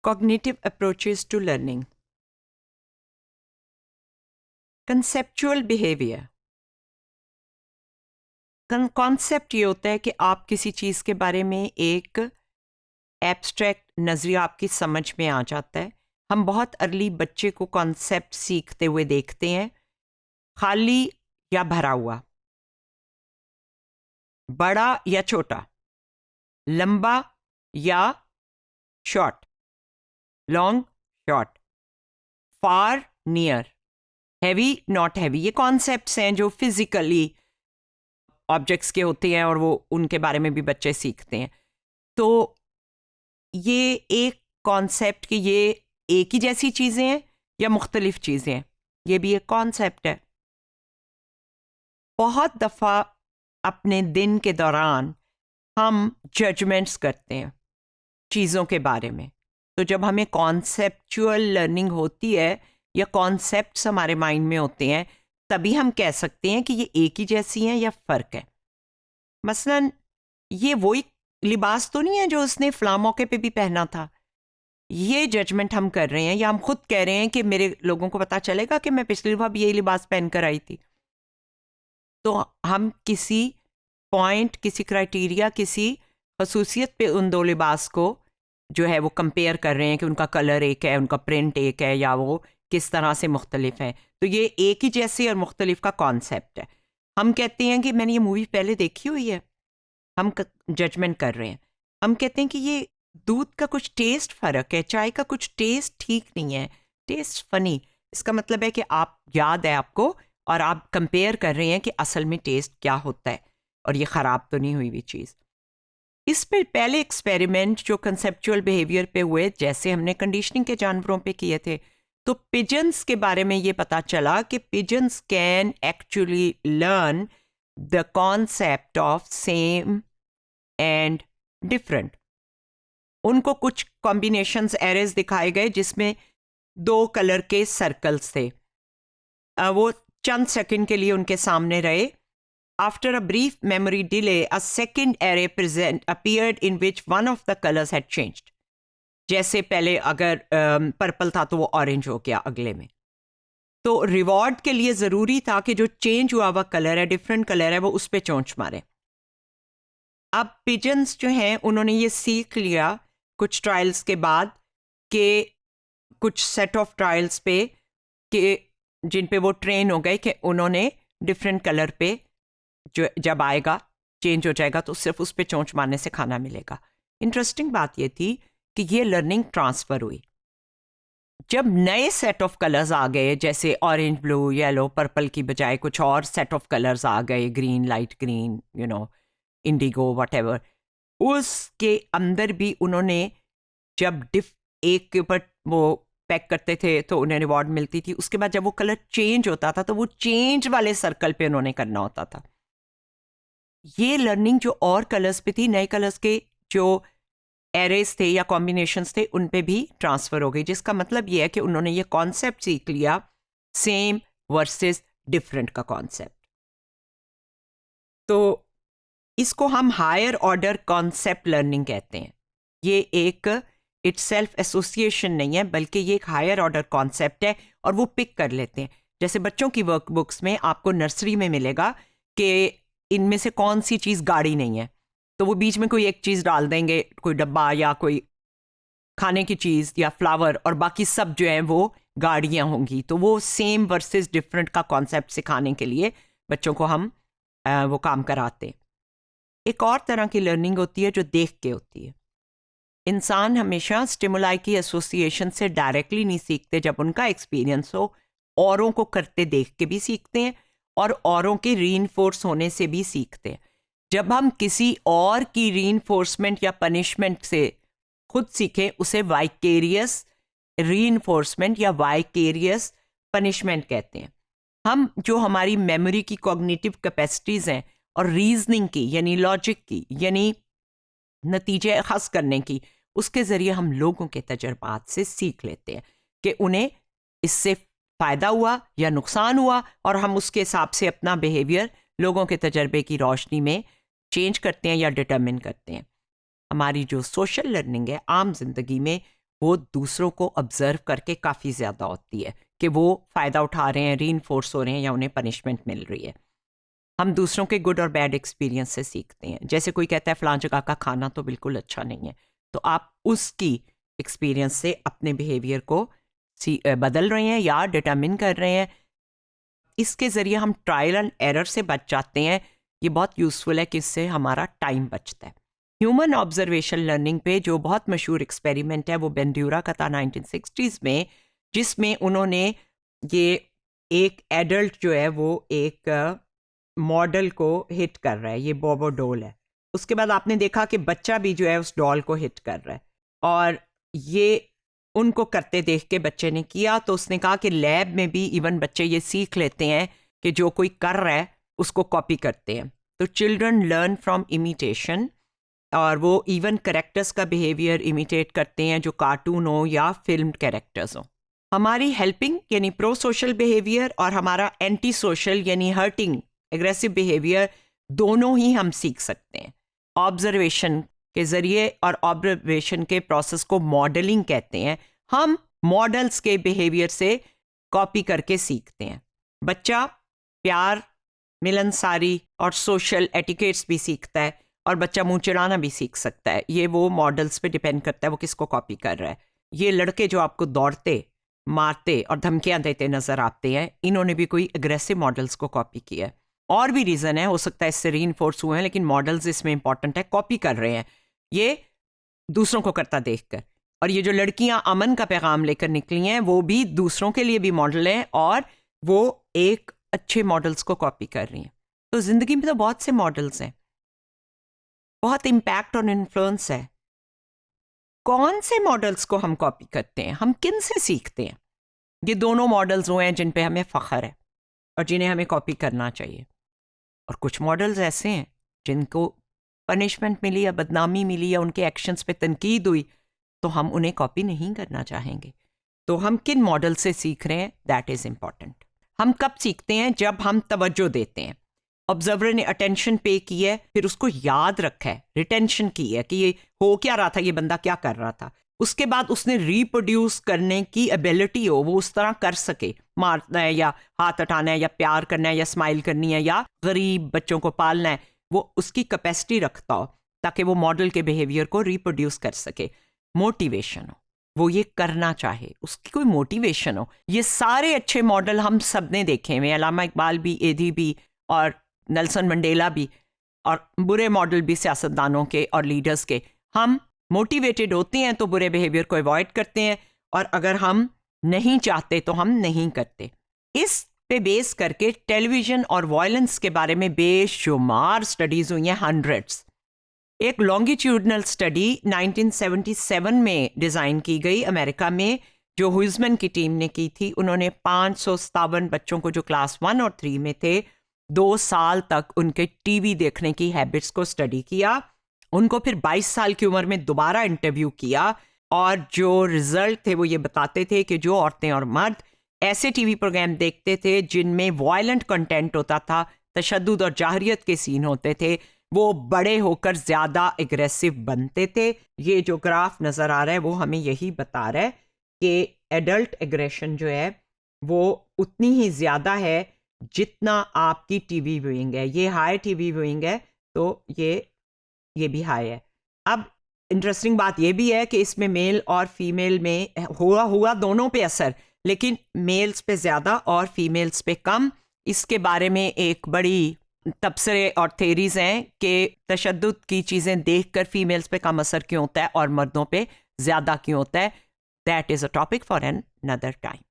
Cognitive approaches to learning. Conceptual behavior. Concept ये होता है कि आप किसी चीज़ के बारे में एक एब्स्ट्रैक्ट नज़रिया आपकी समझ में आ जाता है. हम बहुत अर्ली बच्चे को कॉन्सेप्ट सीखते हुए देखते हैं, खाली या भरा हुआ, बड़ा या छोटा, लंबा या short, long short, far near, heavy not heavy. ये कॉन्सेप्ट्स हैं जो फिजिकली ऑब्जेक्ट्स के होते हैं और वो उनके बारे में भी बच्चे सीखते हैं. तो ये एक कॉन्सेप्ट कि ये एक ही जैसी चीज़ें हैं या मुख्तलिफ चीज़ें हैं, ये भी एक कॉन्सेप्ट है. बहुत दफ़ा अपने दिन के दौरान हम जजमेंट्स करते हैं चीज़ों के बारे में. तो जब हमें कॉन्सेप्चुअल लर्निंग होती है या कॉन्सेप्ट्स हमारे माइंड में होते हैं, तभी हम कह सकते हैं कि ये एक ही जैसी हैं या फ़र्क है. मसलन ये वही लिबास तो नहीं है जो उसने फ़लाँ मौके पे भी पहना था. ये जजमेंट हम कर रहे हैं या हम खुद कह रहे हैं कि मेरे लोगों को पता चलेगा कि मैं पिछली दफ़ा भी यही लिबास पहन कर आई थी. तो हम किसी पॉइंट, किसी क्राइटेरिया, किसी खसूसियत पे उन दो लिबास को जो है वो कंपेयर कर रहे हैं कि उनका कलर एक है, उनका प्रिंट एक है, या वो किस तरह से मुख्तलिफ हैं. तो ये एक ही जैसे और मुख्तलिफ का कॉन्सेप्ट है. हम कहते हैं कि मैंने ये मूवी पहले देखी हुई है, हम जजमेंट कर रहे हैं. हम कहते हैं कि ये दूध का कुछ टेस्ट फ़र्क है, चाय का कुछ टेस्ट ठीक नहीं है, टेस्ट फ़नी. इसका मतलब है कि आप याद है आपको और आप कंपेयर कर रहे हैं कि असल में टेस्ट क्या होता है और ये ख़राब तो नहीं हुई हुई चीज़. इस पे पहले एक्सपेरिमेंट जो कंसेप्चुअल बिहेवियर पे हुए, जैसे हमने कंडीशनिंग के जानवरों पे किए थे, तो पिजन्स के बारे में ये पता चला कि pigeons can actually learn the concept of same and different. उनको कुछ कॉम्बिनेशंस एरेज दिखाए गए जिसमें 2 कलर के सर्कल्स थे. वो चंद सेकंड के लिए उनके सामने रहे. After a brief memory delay, a second array appeared in which one of the colors had changed. जैसे पहले अगर पर्पल था तो वो ऑरेंज हो गया अगले में. तो रिवॉर्ड के लिए ज़रूरी था कि जो चेंज हुआ हुआ कलर है, डिफरेंट कलर है, वो उस पर चोंच मारे. अब पिजन्स जो हैं उन्होंने ये सीख लिया कुछ ट्रायल्स के बाद कि कुछ सेट ऑफ ट्रायल्स पे कि जिन पे वो ट्रेन हो गए कि उन्होंने डिफरेंट कलर पे जो जब आएगा चेंज हो जाएगा तो सिर्फ उस पर चोंच मारने से खाना मिलेगा. इंटरेस्टिंग बात ये थी कि ये लर्निंग ट्रांसफ़र हुई. जब नए सेट ऑफ कलर्स आ गए, जैसे ऑरेंज, ब्लू, येलो, पर्पल की बजाय कुछ और सेट ऑफ कलर्स आ गए, green, light green, Indigo, whatever, उसके अंदर भी उन्होंने जब एक के ऊपर वो पैक करते थे तो उन्हें रिवॉर्ड मिलती थी. उसके बाद जब वो कलर चेंज होता था तो वो चेंज वाले सर्कल पे उन्होंने करना होता था. ये लर्निंग जो और कलर्स पे थी, नए कलर्स के जो एरेज थे या कॉम्बिनेशंस थे, उन पे भी ट्रांसफ़र हो गई. जिसका मतलब ये है कि उन्होंने ये कॉन्सेप्ट सीख लिया, सेम वर्सेस डिफरेंट का कॉन्सेप्ट. तो इसको हम हायर ऑर्डर कॉन्सेप्ट लर्निंग कहते हैं. ये एक इटसेल्फ एसोसिएशन नहीं है, बल्कि ये एक हायर ऑर्डर कॉन्सेप्ट है और वो पिक कर लेते हैं. जैसे बच्चों की वर्कबुक्स में आपको नर्सरी में मिलेगा कि इनमें से कौन सी चीज़ गाड़ी नहीं है, तो वो बीच में कोई एक चीज़ डाल देंगे, कोई डब्बा या कोई खाने की चीज़ या फ्लावर, और बाकी सब जो है वो गाड़ियाँ होंगी. तो वो सेम वर्सेस डिफरेंट का कॉन्सेप्ट सिखाने के लिए बच्चों को हम वो काम कराते हैं. एक और तरह की लर्निंग होती है जो देख के होती है. इंसान हमेशा स्टिमुलाई की एसोसिएशन से डायरेक्टली नहीं सीखते. जब उनका एक्सपीरियंस हो, औरों को करते देख के भी सीखते हैं और औरों के रीइंफोर्स होने से भी सीखते हैं. जब हम किसी और की रीइंफोर्समेंट या पनिशमेंट से खुद सीखें, उसे वाइकेरियस रीइंफोर्समेंट या वाइकेरियस पनिशमेंट कहते हैं. हम जो हमारी मेमोरी की कॉग्निटिव कैपेसिटीज़ हैं और रीजनिंग की यानी लॉजिक की यानी नतीजे अखज़ करने की, उसके ज़रिए हम लोगों के तजर्बात से सीख लेते हैं कि उन्हें इससे फ़ायदा हुआ या नुकसान हुआ, और हम उसके हिसाब से अपना बिहेवियर लोगों के तजर्बे की रोशनी में चेंज करते हैं या डिटर्मिन करते हैं. हमारी जो सोशल लर्निंग है आम जिंदगी में, वो दूसरों को ऑब्जर्व करके काफ़ी ज़्यादा होती है कि वो फ़ायदा उठा रहे हैं, रीइंफोर्स हो रहे हैं या उन्हें पनिशमेंट मिल रही है। हम दूसरों के गुड और बैड एक्सपीरियंस से सीखते हैं। जैसे कोई कहता है फ़लाँ जगह का खाना तो बिल्कुल अच्छा नहीं है, तो आप उसकी एक्सपीरियंस से अपने बिहेवियर को बदल रहे हैं या डिटर्मिन कर रहे हैं। इसके ज़रिए हम ट्रायल एंड एरर से बच जाते हैं। ये बहुत यूज़फुल है कि इससे हमारा टाइम बचता है। ह्यूमन ऑब्जर्वेशन लर्निंग पे जो बहुत मशहूर एक्सपेरिमेंट है वो बेंड्यूरा का था 1960s में, जिसमें उन्होंने ये एक एडल्ट जो है वो एक मॉडल को हिट कर रहा है, ये बॉबो डॉल है। उसके बाद आपने देखा कि बच्चा भी जो है उस डॉल को हिट कर रहा है, और ये उनको करते देख के बच्चे ने किया। तो उसने कहा कि लैब में भी इवन बच्चे ये सीख लेते हैं कि जो कोई कर रहा है उसको कॉपी करते हैं। तो चिल्ड्रन लर्न फ्रॉम इमिटेशन, और वो इवन कैरेक्टर्स का बिहेवियर इमिटेट करते हैं जो कार्टून हो या फिल्म कैरेक्टर्स हो। हमारी हेल्पिंग यानी प्रो सोशल बिहेवियर और हमारा एंटी सोशल यानी हर्टिंग एग्रेसिव बिहेवियर दोनों ही हम सीख सकते हैं ऑब्जर्वेशन के ज़रिए, और ऑब्जर्वेशन के प्रोसेस को मॉडलिंग कहते हैं। हम मॉडल्स के बिहेवियर से कॉपी करके सीखते हैं। बच्चा प्यार, मिलनसारी और सोशल एटिकेट्स भी सीखता है, और बच्चा मुंह चिढ़ाना भी सीख सकता है। ये वो मॉडल्स पे डिपेंड करता है वो किसको कॉपी कर रहा है। ये लड़के जो आपको दौड़ते, मारते और धमकियां देते नजर आते हैं, इन्होंने भी कोई एग्रेसिव मॉडल्स को कॉपी किया है। और भी रीज़न है, हो सकता है इससे रीइंफोर्स हुए हैं, लेकिन मॉडल्स इसमें इंपॉर्टेंट है। कॉपी कर रहे हैं ये दूसरों को करता देखकर। और ये जो लड़कियां अमन का पैगाम लेकर निकली हैं वो भी दूसरों के लिए भी मॉडल हैं, और वो एक अच्छे मॉडल्स को कॉपी कर रही हैं। तो ज़िंदगी में तो बहुत से मॉडल्स हैं, बहुत इम्पैक्ट और इन्फ्लुएंस है। कौन से मॉडल्स को हम कॉपी करते हैं, हम किन से सीखते हैं? ये दोनों मॉडल्स वो हैं जिन पे हमें फ़ख्र है और जिन्हें हमें कॉपी करना चाहिए। और कुछ मॉडल्स ऐसे हैं जिनको पनिशमेंट मिली या बदनामी मिली या उनके एक्शंस पे तनकीद हुई, तो हम उन्हें कॉपी नहीं करना चाहेंगे। तो हम किन मॉडल से सीख रहे हैं, दैट इज़ इम्पॉर्टेंट। हम कब सीखते हैं? जब हम तवज्जो देते हैं। ऑब्जर्वर ने अटेंशन पे की है, फिर उसको याद रखा है, रिटेंशन की है कि ये हो क्या रहा था, ये बंदा क्या कर रहा था। उसके बाद उसने रिप्रोड्यूस करने की एबिलिटी हो, वो उस तरह कर सके, मारना है या हाथ हटाना है या प्यार करना है या स्माइल करनी है या गरीब बच्चों को पालना है, वो उसकी कैपेसिटी रखता हो ताकि वो मॉडल के बिहेवियर को रिप्रोड्यूस कर सके। मोटिवेशन हो, वो ये करना चाहे, उसकी कोई मोटिवेशन हो। ये सारे अच्छे मॉडल हम सब ने देखे हुए, अल्लामा इकबाल भी, एधी भी और नेल्सन मंडेला भी, और बुरे मॉडल भी सियासतदानों के और लीडर्स के। हम मोटिवेटेड होते हैं तो बुरे बिहेवियर को अवॉइड करते हैं, और अगर हम नहीं चाहते तो हम नहीं करते। इस पे बेस करके टेलीविज़न और वायलेंस के बारे में बेशुमार स्टडीज़ हुई हैं, हंड्रेड्स। एक लॉन्गिट्यूडनल स्टडी 1977 में डिज़ाइन की गई अमेरिका में, जो हुइजमन की टीम ने की थी। उन्होंने 557 बच्चों को जो क्लास 1 और 3 में थे, 2 साल तक उनके टीवी देखने की हैबिट्स को स्टडी किया। उनको फिर 22 साल की उम्र में दोबारा इंटरव्यू किया, और जो रिजल्ट थे वो ये बताते थे कि जो औरतें और मर्द ऐसे टीवी प्रोग्राम देखते थे जिनमें वायलेंट कंटेंट होता था, तशद्दुद और जाहरियत के सीन होते थे, वो बड़े होकर ज़्यादा एग्रेसिव बनते थे। ये जो ग्राफ नज़र आ रहा है वो हमें यही बता रहा है कि एडल्ट एग्रेशन जो है वो उतनी ही ज़्यादा है जितना आपकी टीवी व्यूइंग है। ये हाई टीवी व्यूइंग है तो ये भी हाई है। अब इंटरेस्टिंग बात ये भी है कि इसमें मेल और फीमेल में हुआ दोनों पे असर, लेकिन मेल्स पे ज़्यादा और फीमेल्स पे कम। इसके बारे में एक बड़ी तबसरे और थेरीज हैं कि तशद्दुद की चीज़ें देखकर फीमेल्स पे कम असर क्यों होता है और मर्दों पे ज़्यादा क्यों होता है। That is a topic for an another time.